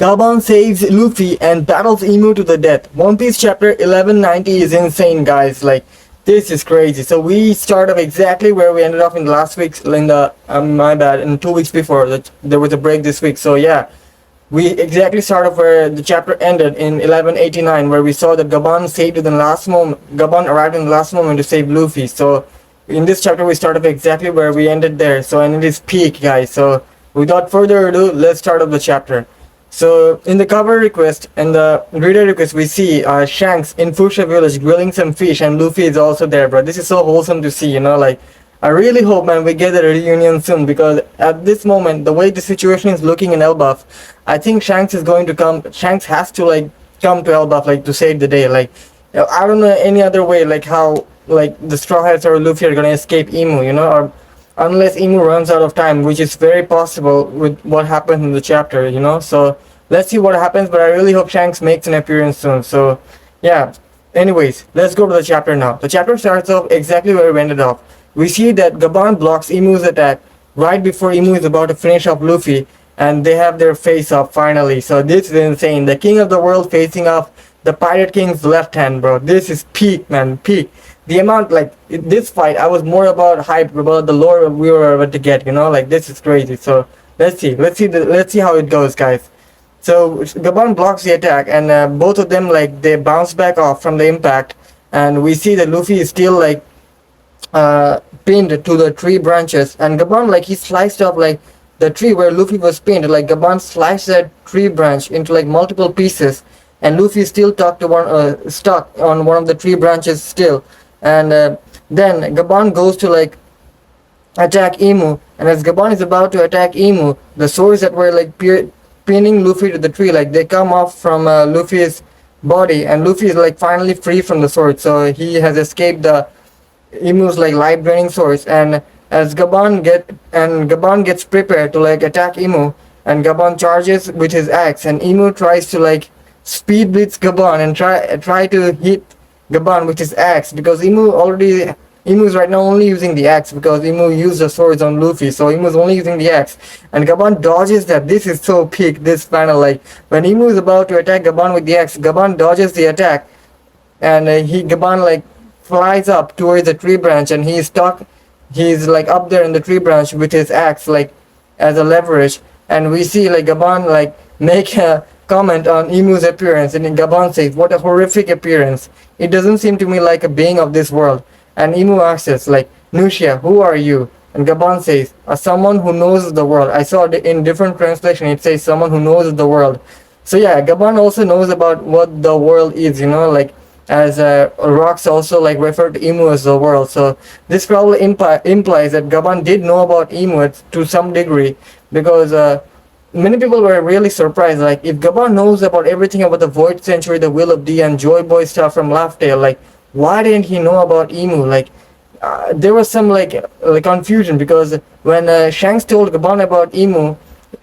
Gaban saves Luffy and battles Imu to the death. One Piece chapter 1190 is insane, guys. Like, this is crazy. So we start off exactly where we ended off in the last week's, in the, my bad, in 2 weeks before. There was a break this week. So yeah, we exactly start off where the chapter ended in 1189, where we saw that Gaban saved in the last moment. Gaban arrived in the last moment to save Luffy. So in this chapter we start off exactly where we ended there. So, and it is peak, guys. So without further ado, let's start off the chapter. So in the cover request and the reader request, we see Shanks in Fuchsia village grilling some fish, and Luffy is also there, bro. This is so wholesome to see, you know. Like, I really hope, man, we get a reunion soon, because at this moment, the way the situation is looking in Elbaf, I think Shanks is going to come. Shanks has to like come to Elbaf, like, to save the day. Like, I don't know any other way, like how like the Straw Hats or Luffy are gonna escape Imu, you know, or unless Imu runs out of time, which is very possible with what happened in the chapter, you know. So let's see what happens, but I really hope Shanks makes an appearance soon. So yeah, anyways, let's go to the chapter now. The chapter starts off exactly where we ended off. We see that Gaban blocks Imu's attack right before Imu is about to finish off Luffy, and they have their face off finally. So this is insane. The king of the world facing off the Pirate King's left hand, bro. This is peak, man, peak. The amount, like, in this fight, I was more about hype about the lore we were about to get, you know. Like, this is crazy. So let's see how it goes, guys. So Gaban blocks the attack, and both of them, like, they bounce back off from the impact, and we see that Luffy is still like pinned to the tree branches, and Gaban, like, he sliced up like the tree where Luffy was pinned. Like, Gaban sliced that tree branch into like multiple pieces, and Luffy is still stuck on one of the tree branches still. And then Gaban goes to like attack Imu, and as Gaban is about to attack Imu, the swords that were like pinning Luffy to the tree, like, they come off from Luffy's body, and Luffy is like finally free from the sword. So he has escaped the Imu's like life draining swords. And as Gaban gets prepared to like attack Imu, and Gaban charges with his axe, and Imu tries to like speed blitz Gaban and try to hit Gaban with his axe, because Imu is right now only using the axe, because Imu used the swords on Luffy, so Imu is only using the axe, and Gaban dodges that. This is so peak, this panel. Like, when Imu is about to attack Gaban with the axe, Gaban dodges the attack, and Gaban like flies up towards the tree branch, and he's like up there in the tree branch with his axe, like, as a leverage. And we see like Gaban like make a comment on Imu's appearance, and Gaban says, "What a horrific appearance. It doesn't seem to me like a being of this world." And Imu asks, like, "Nushia, who are you?" And Gaban says, "Someone who knows the world." I saw it in different translation, it says someone who knows the world. So yeah, Gaban also knows about what the world is, you know, like, as rocks also like refer to Imu as the world. So this probably implies that Gaban did know about Imu to some degree, because many people were really surprised, like, if Gaban knows about everything about the Void Century, the Will of D, and Joy Boy stuff from Laugh Tale, like, why didn't he know about Imu? Like, there was some like confusion, because when Shanks told Gaban about Imu,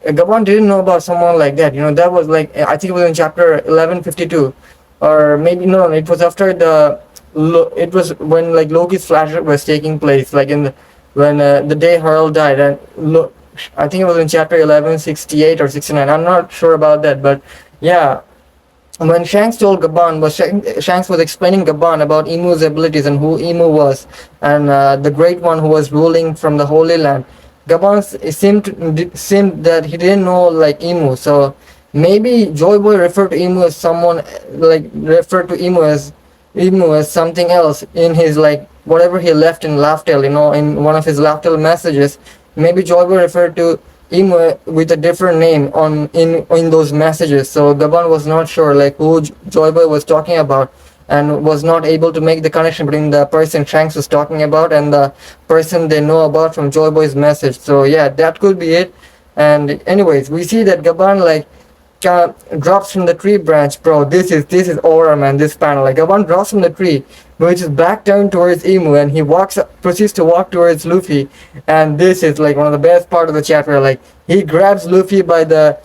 Gaban didn't know about someone like that, you know. That was like, I think it was in chapter 1152, or maybe no, it was after it was when like Loki's flashback was taking place, like when the day Harl died, and I think it was in chapter 1168 or 69. I'm not sure about that, but yeah, when Shanks told Gaban, Shanks was explaining Gaban about Imu's abilities and who Imu was, and the Great One who was ruling from the Holy Land. Gaban seemed that he didn't know like Imu, so maybe Joy Boy referred to Imu as someone, like, referred to Imu as something else in his like whatever he left in Laugh Tale, you know, in one of his Laugh Tale messages. Maybe Joy Boy referred to Imu with a different name in those messages. So Gaban was not sure like who Joy Boy was talking about, and was not able to make the connection between the person Shanks was talking about and the person they know about from Joy Boy's message. So yeah, that could be it. And anyways, we see that Gaban like drops from the tree branch, bro. This is aura, man. This panel, like, Gaban drops from the tree, which is back down towards Imu, and he proceeds to walk towards Luffy. And this is like one of the best part of the chapter. Like, he grabs Luffy by the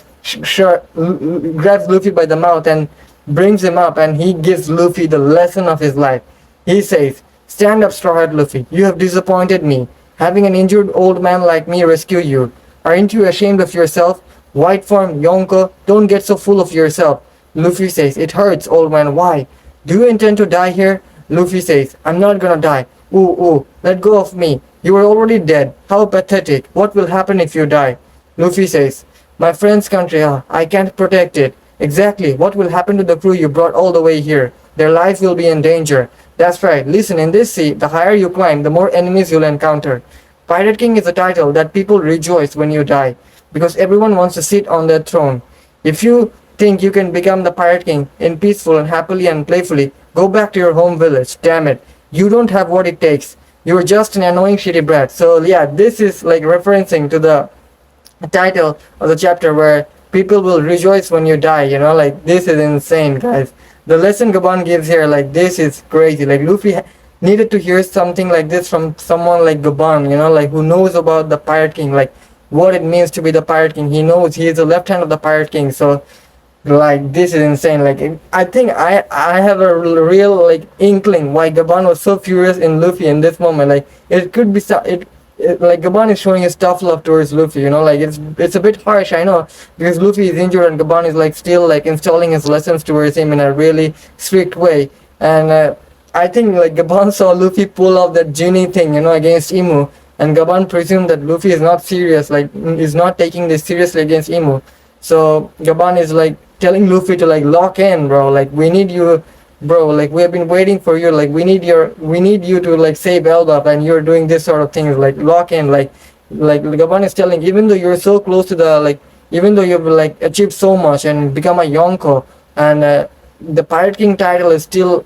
mouth and brings him up, and he gives Luffy the lesson of his life. He says, "Stand up, Straw Hat Luffy. You have disappointed me. Having an injured old man like me rescue you. Aren't you ashamed of yourself? White form, Yonko, don't get so full of yourself. Luffy says, it hurts, old man, why? Do you intend to die here? Luffy says, I'm not gonna die. Ooh, let go of me. You are already dead. How pathetic. What will happen if you die? Luffy says, my friend's country, I can't protect it. Exactly. What will happen to the crew you brought all the way here? Their lives will be in danger. That's right. Listen, in this sea, the higher you climb, the more enemies you'll encounter. Pirate King is a title that people rejoice when you die, because everyone wants to sit on that throne. If you think you can become the Pirate King in peaceful and happily and playfully, go back to your home village. Damn it. You don't have what it takes. You're just an annoying shitty brat. So yeah, this is like referencing to the title of the chapter where people will rejoice when you die, you know, like this is insane, guys. The lesson Gaban gives here, like this is crazy. Like Luffy needed to hear something like this from someone like Gaban, you know, like who knows about the Pirate King, like what it means to be the Pirate King. He knows he is the left hand of the Pirate King. So like this is insane. Like I think I have a real like inkling why Gaban was so furious in Luffy in this moment. Like it could be like Gaban is showing his tough love towards Luffy, you know, like it's a bit harsh, I know, because Luffy is injured and Gaban is like still like installing his lessons towards him in a really strict way. And I think like Gaban saw Luffy pull off that genie thing, you know, against Imu, and Gaban presumed that Luffy is not serious, like is not taking this seriously against Imu. So Gaban is like telling Luffy to like lock in, bro, like we need you, bro, like we have been waiting for you, like we need you to like save Elbap, and you're doing this sort of things, like lock in, like Gaban is telling, even though you're so close to the, like even though you've like achieved so much and become a Yonko, and the Pirate King title is still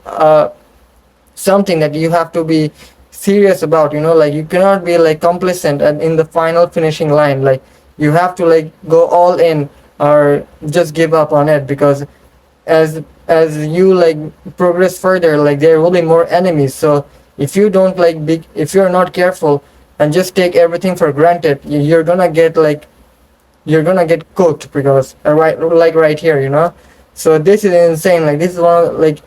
something that you have to be serious about, you know, like you cannot be like complacent and in the final finishing line, like you have to like go all in or just give up on it, because as you like progress further, like there will be more enemies. So if you don't like if you're not careful and just take everything for granted, you're gonna get cooked, because right here, you know. So this is insane. Like this is one of, like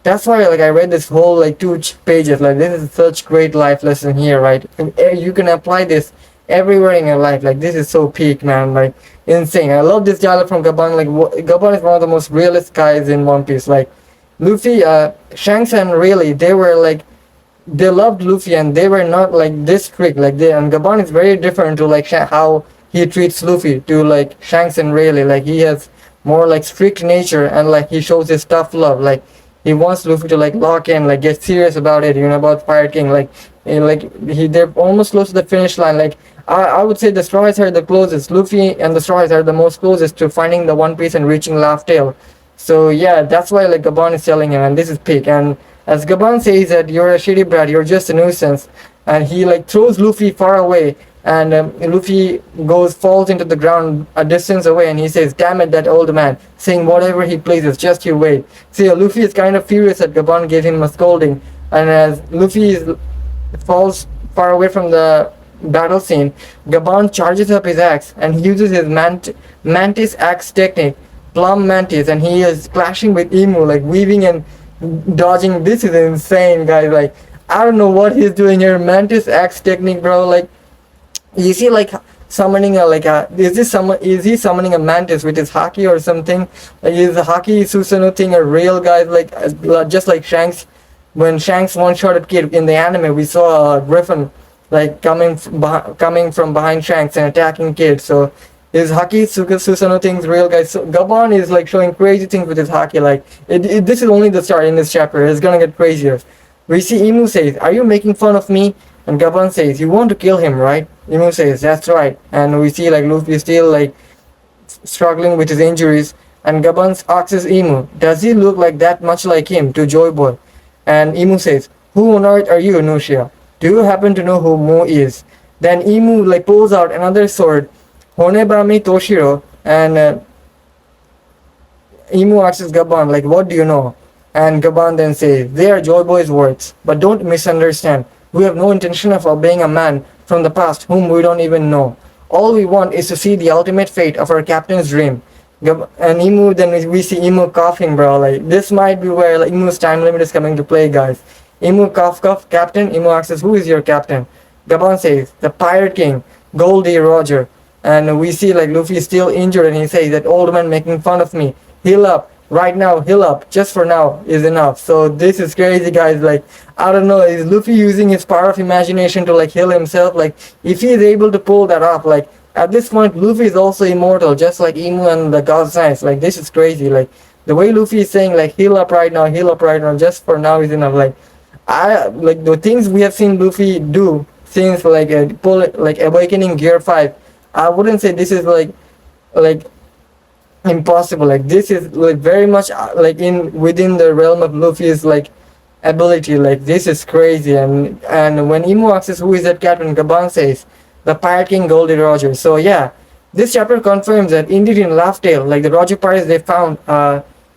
that's why like I read this whole like 2 pages. Like this is such great life lesson here, right? You can apply this everywhere in your life. Like this is so peak, man, like insane. I love this dialogue from Gaban. Like Gaban is one of the most realist guys in One Piece. Like Luffy, Shanks and Rayleigh, they were like, they loved Luffy and they were not like this strict, like and Gaban is very different to like how he treats Luffy to like Shanks and Rayleigh. Like he has more like strict nature, and like he shows his tough love. Like he wants Luffy to like lock in, like get serious about it, you know, about Pirate King. Like they're almost close to the finish line. Like I would say the Straw Hats are the closest. Luffy and the Straw Hats are the most closest to finding the One Piece and reaching Laugh Tale. So yeah, that's why like Gaban is telling him, and this is peak. And as Gaban says that you're a shitty brat, you're just a nuisance, and he like throws Luffy far away, and Luffy falls into the ground a distance away, and he says, damn it, that old man, saying whatever he pleases, just you wait. See, Luffy is kind of furious that Gaban gave him a scolding, and as Luffy falls far away from the battle scene, Gaban charges up his axe, and he uses his mantis axe technique, Plum Mantis, and he is clashing with Imu, like weaving and dodging. This is insane, guys. Like I don't know what he's doing here. Mantis axe technique, bro. Like you see, like summoning is he summoning a mantis with his haki or something? Like is the haki Susanoo thing a real, guys? Like just like Shanks, when Shanks one-shotted Kid in the anime, we saw a griffin like coming from behind Shanks and attacking Kid. So his haki Susanoo thing's real, guys. So Gaban is like showing crazy things with his haki. Like this is only the start in this chapter. It's gonna get crazier. We see Imu says, "Are you making fun of me?" And Gaban says, "You want to kill him, right?" Imu says, "That's right." And we see like Luffy still like struggling with his injuries. And Gaban asks Imu, "Does he look like that much like him?" to Joy Boy. And Imu says, "Who on earth are you, Nushia? Do you happen to know who Mu is?" Then Imu like pulls out another sword, Honebami Toshiro, and Imu asks Gaban like, "What do you know?" And Gaban then says, "They are Joy Boy's words, but don't misunderstand. We have no intention of obeying a man from the past whom we don't even know. All we want is to see the ultimate fate of our captain's dream." And Imu, then we see Imu coughing, bro. Like this might be where like Imu's time limit is coming to play, guys. Imu cough, captain. Imu asks, "Who is your captain?" Gaban says, "The Pirate King, Goldie Roger." and we see like Luffy is still injured, and he says that old man making fun of me. Heal up right now, heal up. Just for now is enough. So this is crazy, guys. Like I don't know, is Luffy using his power of imagination to like heal himself? Like if he is able to pull that off, like at this point Luffy is also immortal, just like Imu and the God's Knights. Like this is crazy. Like the way Luffy is saying like heal up right now, heal up right now, just for now is enough. Like I like the things we have seen Luffy do since like like awakening Gear 5. I wouldn't say this is like impossible. Like this is like very much like in within the realm of Luffy's like ability. Like this is crazy. And when Imu asks who is that captain, Gaban says the Pirate King Goldie Roger. So yeah, this chapter confirms that indeed in Laugh Tale, like the Roger Pirates, they found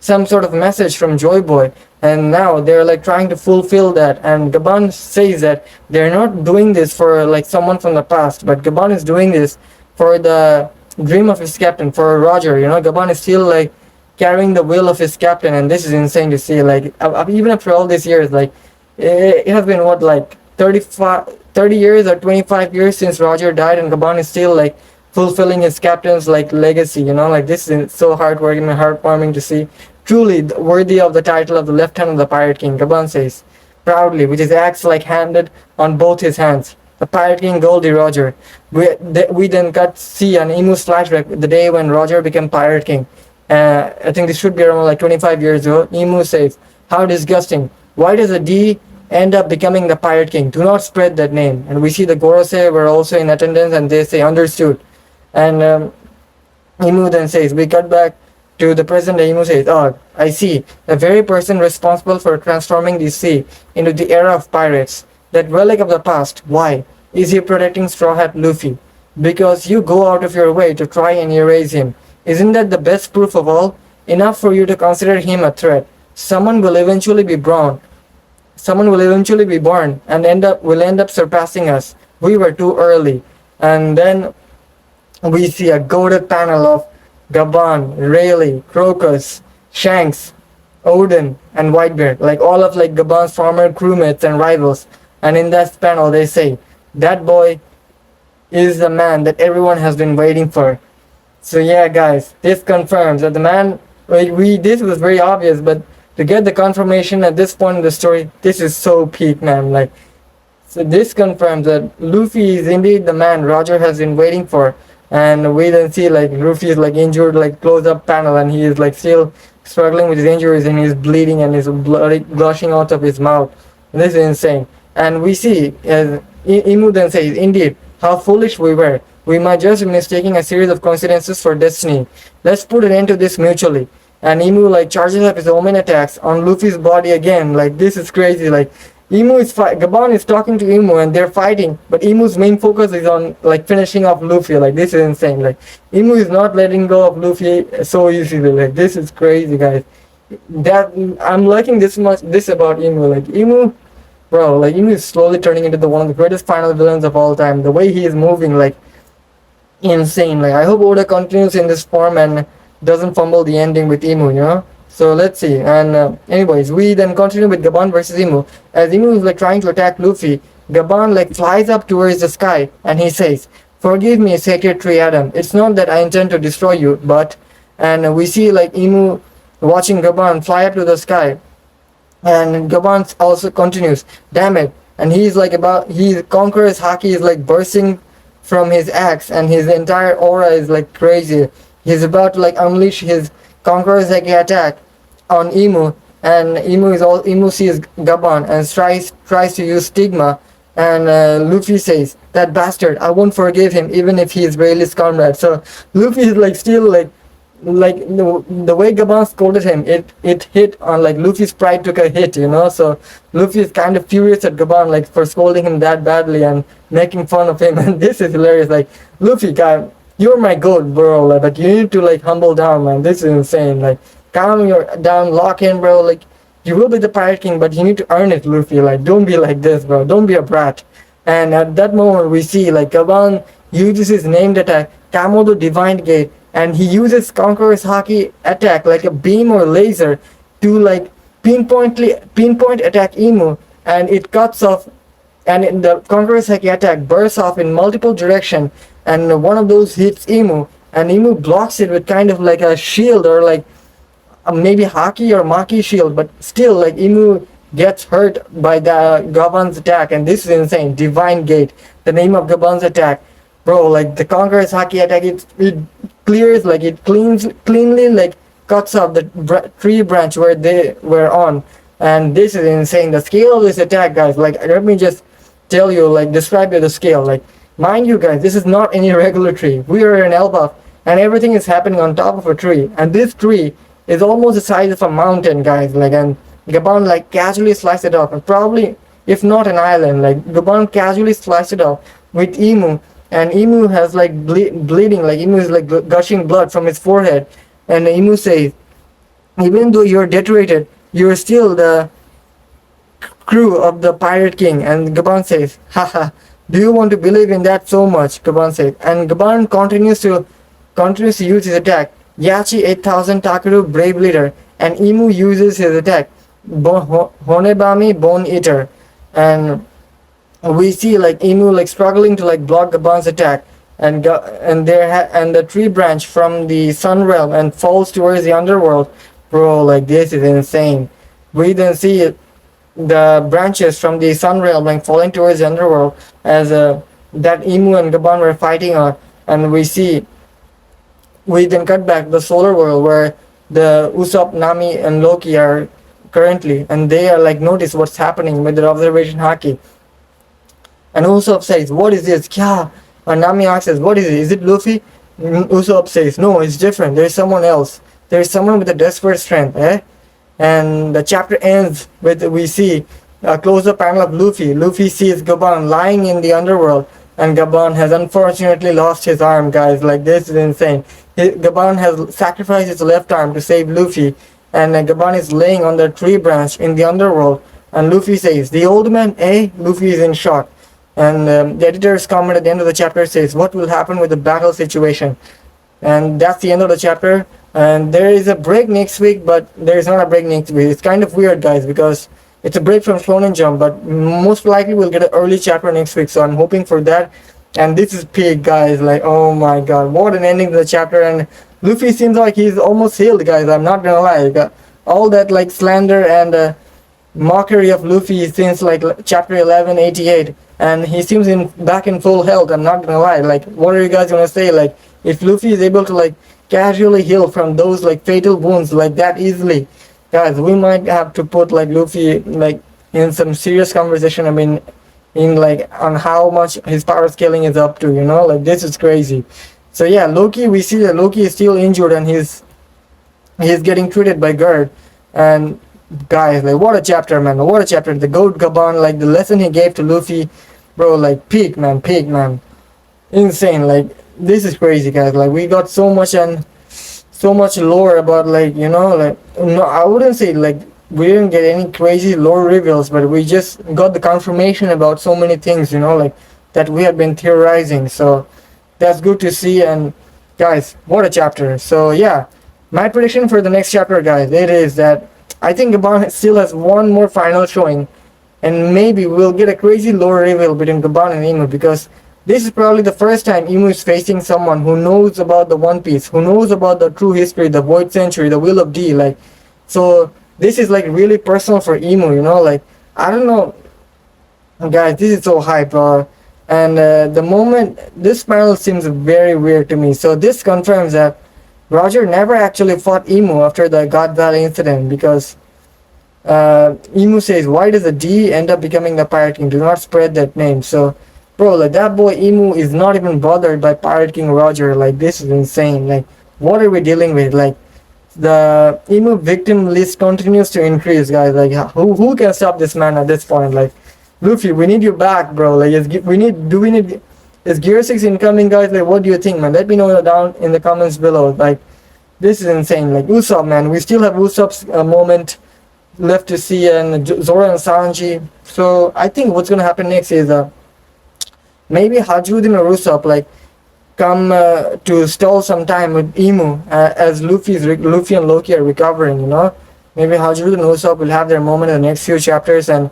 some sort of message from Joy Boy, and now they're like trying to fulfill that. And Gaban says that they're not doing this for like someone from the past, but Gaban is doing this for the dream of his captain, for Roger. You know, Gaban is still like carrying the will of his captain, and this is insane to see. Like even after all these years, like it has been what, like 30 years or 25 years since Roger died, and Gaban is still like fulfilling his captain's like legacy. You know, like this is so heartwarming and heartwarming to see. Truly worthy of the title of the left hand of the Pirate King, Gaban says proudly, with his axe like handed on both his hands. The Pirate King Goldie Roger. We then got to see an Imu's flashback the day when Roger became Pirate King. I think this should be around like 25 years ago. Imu says, how disgusting. Why does a D end up becoming the Pirate King? Do not spread that name. And we see the Gorosei were also in attendance, and they say understood. And Imu then says, we cut back to the present day. Imu says, oh, I see. The very person responsible for transforming the sea into the era of pirates. That relic of the past. Why? Is he protecting Straw Hat Luffy? Because you go out of your way to try and erase him. Isn't that the best proof of all? Enough for you to consider him a threat. Someone will eventually be born. Someone will eventually be born and will end up surpassing us. We were too early. And then we see a goated panel of Gaban, Rayleigh, Crocus, Shanks, Odin, and Whitebeard. Like all of like Gaban's former crewmates and rivals. And in that panel they say, that boy is the man that everyone has been waiting for. So yeah, guys, this confirms that the man, like this was very obvious, but to get the confirmation at this point in the story, this is so peak, man. Like, so this confirms that Luffy is indeed the man Roger has been waiting for. And we then see like Luffy is like injured, like close up panel, and he is like still struggling with his injuries, and he's bleeding and he's gushing out of his mouth. This is insane. And we see as Imu then says, indeed, how foolish we were. We might just be mistaking a series of coincidences for destiny. Let's put an end to this mutually. And Imu like charges up his omen attacks on Luffy's body again. Like this is crazy. Like Gaban is talking to Imu and they're fighting, but Imu's main focus is on like finishing off Luffy. Like this is insane. Like Imu is not letting go of Luffy so easily. Like this is crazy, guys. That I'm liking this about Imu. Like Imu, bro, like Imu is slowly turning into one of the greatest final villains of all time. The way he is moving, like insane. Like I hope Oda continues in this form and doesn't fumble the ending with Imu, you know. So let's see. And anyways, we then continue with Gaban versus Imu. As Imu is like trying to attack Luffy, Gaban like flies up towards the sky and he says, forgive me, sacred tree Adam. It's not that I intend to destroy you, but... And we see like Imu watching Gaban fly up to the sky. And Gaban also continues, damn it. And he's like his Conqueror's Haki is like bursting from his axe, and his entire aura is like crazy. He's about to like unleash his Conqueror's Haki attack on Imu, and Imu sees Gaban and tries to use Stigma, and Luffy says, that bastard, I won't forgive him even if he is Rayleigh's comrade. So Luffy is like still like the way Gaban scolded him, it hit on like Luffy's pride took a hit, you know. So Luffy is kind of furious at Gaban like for scolding him that badly and making fun of him. And this is hilarious. Like, Luffy, guy, you're my goat, bro. Like, but you need to like humble down, man. This is insane. Like, calm your down, lock in, bro. Like, you will be the Pirate King, but you need to earn it, Luffy. Like, don't be like this, bro. Don't be a brat. And at that moment we see like Gaban uses his named attack, Kamodo Divine Gate, and he uses Conqueror's Haki attack like a beam or laser to like pinpoint attack Imu, and it cuts off and the Conqueror's Haki attack bursts off in multiple directions, and one of those hits Imu, and Imu blocks it with kind of like a shield, or like maybe Haki or Maki shield, but still like Imu gets hurt by the Gaban's attack, and this is insane. Divine Gate, the name of Gaban's attack, bro. Like the Conqueror's Haki attack, it clears, like it cleanly like cuts off the tree branch where they were on, and this is insane. The scale of this attack, guys. Like let me just tell you, like describe you the scale. Like mind you, guys, this is not any regular tree. We are in Elbaf, and everything is happening on top of a tree, and this tree is almost the size of a mountain, guys. Like, and Gaban like casually sliced it off, and probably if not an island, like Gaban casually sliced it off with Imu, and Imu has like bleeding, like Imu is like gushing blood from his forehead, and Imu says, even though you're deteriorated, you're still the crew of the Pirate King. And Gaban says, haha, do you want to believe in that so much? Gaban says, and Gaban continues to use his attack, Yachi 8000 Takeru Brave Leader, and Imu uses his attack, Honebami Bone Eater, and we see like Imu like struggling to like block Gaban's attack, and the tree branch from the Sun Realm and falls towards the underworld. Bro, like this is insane. We then see the branches from the Sun Realm like falling towards the underworld as that Imu and Gaban were fighting on, and we then cut back the solar world where the Usopp, Nami, and Loki are currently, and they are like notice what's happening with their observation haki. And Usopp says, "What is this?" Kya? And Nami asks, "What is it? Is it Luffy?" Usopp says, "No, it's different. There is someone else. There is someone with a desperate strength." And the chapter ends with we see a close-up panel of Luffy. Luffy sees Gaban lying in the underworld, and Gaban has unfortunately lost his arm, guys. Like this is insane. Gaban has sacrificed his left arm to save Luffy, and Gaban is laying on the tree branch in the underworld. And Luffy says, "The old man, eh?" Luffy is in shock. And the editor's comment at the end of the chapter says, "What will happen with the battle situation?" And that's the end of the chapter. And there is a break next week, but there is not a break next week. It's kind of weird, guys, because it's a break from Shonen Jump, but most likely we'll get an early chapter next week, so I'm hoping for that. And this is peak, guys. Like, oh my god, what an ending to the chapter. And Luffy seems like he's almost healed, guys. I'm not gonna lie. All that like slander and mockery of Luffy since like chapter 1188, and he seems back in full health. I'm not gonna lie. Like, what are you guys gonna say? Like, if Luffy is able to like casually heal from those like fatal wounds like that easily, guys, we might have to put like Luffy like in some serious conversation. I mean, in like on how much his power scaling is up to, you know, like this is crazy. So yeah, Loki, we see that Loki is still injured and he's getting treated by Gerd. And guys, like what a chapter, man, what a chapter. The Goat Gaban, like the lesson he gave to Luffy, bro, like peak, man, insane. Like this is crazy, guys. Like we got so much and so much lore about, like, you know, like, no, I wouldn't say like we didn't get any crazy lore reveals, but we just got the confirmation about so many things, you know, like that we have been theorizing. So that's good to see. And guys, what a chapter. So yeah, my prediction for the next chapter, guys, it is that I think Gaban still has one more final showing, and maybe we'll get a crazy lore reveal between Gaban and Imu, because this is probably the first time Imu is facing someone who knows about the One Piece, who knows about the true history, the Void Century, the Will of D. Like, so this is like really personal for Imu, you know. Like, I don't know, guys, this is so hype. And the moment this panel seems very weird to me. So this confirms that Roger never actually fought Imu after the God Valley incident, because Imu says, "Why does the D end up becoming the Pirate King? Do not spread that name." So, bro, like that boy Imu is not even bothered by Pirate King Roger. Like, this is insane. Like, what are we dealing with? Like, the Imu victim list continues to increase, guys. Like, who can stop this man at this point? Like, Luffy, we need you back, bro. Like, is Gear 6 incoming, guys? Like, what do you think, man? Let me know down in the comments below. Like, this is insane. Like, Usopp, man, we still have Usopp's moment left to see, and Zoro and Sanji. So I think what's gonna happen next is maybe Hajudin or Usopp like come to stall some time with Imu as Luffy and Loki are recovering, you know. Maybe Hajudin and Usopp will have their moment in the next few chapters, and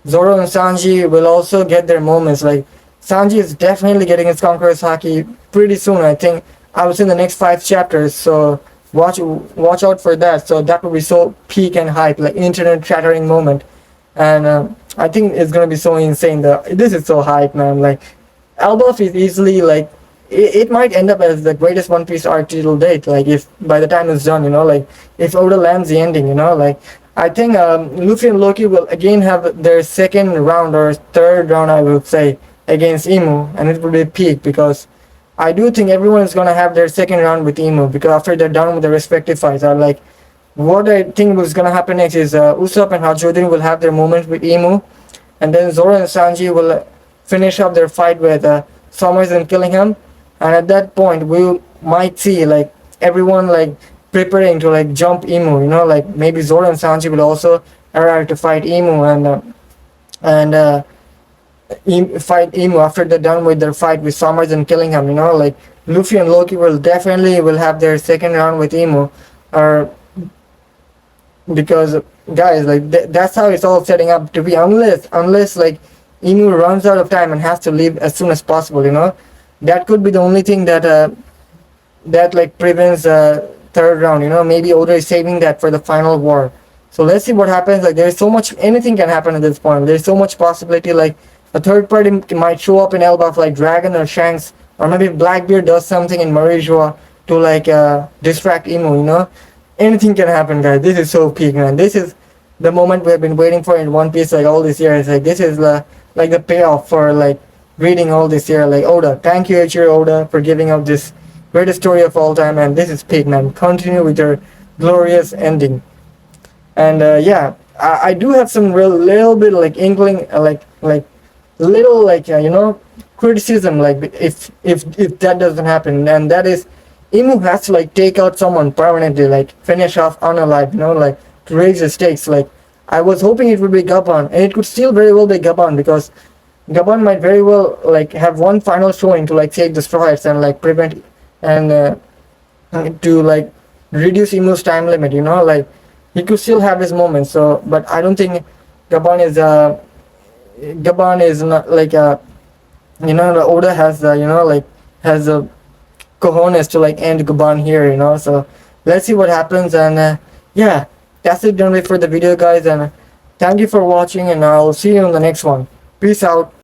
Zoro and Sanji will also get their moments. Like Sanji is definitely getting his Conqueror's Haki pretty soon. I think I was in the next 5 chapters, so watch out for that. So that will be so peak and hype, like internet shattering moment, and I think it's gonna be so insane. This is so hype, man. Like Elbaf is easily like it might end up as the greatest One Piece arc till date. Like if by the time it's done, like if Oda lands the ending, like I think Luffy and Loki will again have their second round or third round, I would say, against Imu, and it will be peak because I do think everyone is gonna have their second round with Imu because after they're done with their respective fights, are like what I think was gonna happen next is Usopp and Hachijin will have their moment with Imu, and then Zoro and Sanji will finish up their fight with Summers and Killingham, and at that point we might see like everyone like preparing to like jump Imu, like maybe Zoro and Sanji will also arrive to fight Imu and fight Imu after they're done with their fight with Summers and Killingham, like Luffy and Loki will definitely will have their second round with Imu, or because guys like that's how it's all setting up to be, unless like Emu runs out of time and has to leave as soon as possible, that could be the only thing that like prevents third round, maybe Oda is saving that for the final war. So let's see what happens. Like there's so much, anything can happen at this point. There's so much possibility, like a third party might show up in Elbaf like Dragon or Shanks, or maybe Blackbeard does something in Marijua to like distract Emu, anything can happen, guys. This is so peak, man. This is the moment we have been waiting for in One Piece like all this year. It's like this is like the payoff for like reading all this year. Like Oda, thank you Eiichiro Oda for giving up this greatest story of all time, and this is peak, man. Continue with your glorious ending. And yeah, I do have some little bit like inkling, like little like criticism, like if that doesn't happen, and that is Imu has to like take out someone permanently, like finish off unalive, like to raise the stakes. Like I was hoping it would be Gaban, and it could still very well be Gaban because Gaban might very well like have one final showing to like save the Straw Hats and like prevent and to like reduce Imu's time limit, like he could still have his moments. So but I don't think Gaban is not like Oda has like has a cojones to like end Gaban here, so let's see what happens. And yeah, that's it generally for the video, guys, and thank you for watching, and I'll see you in the next one. Peace out.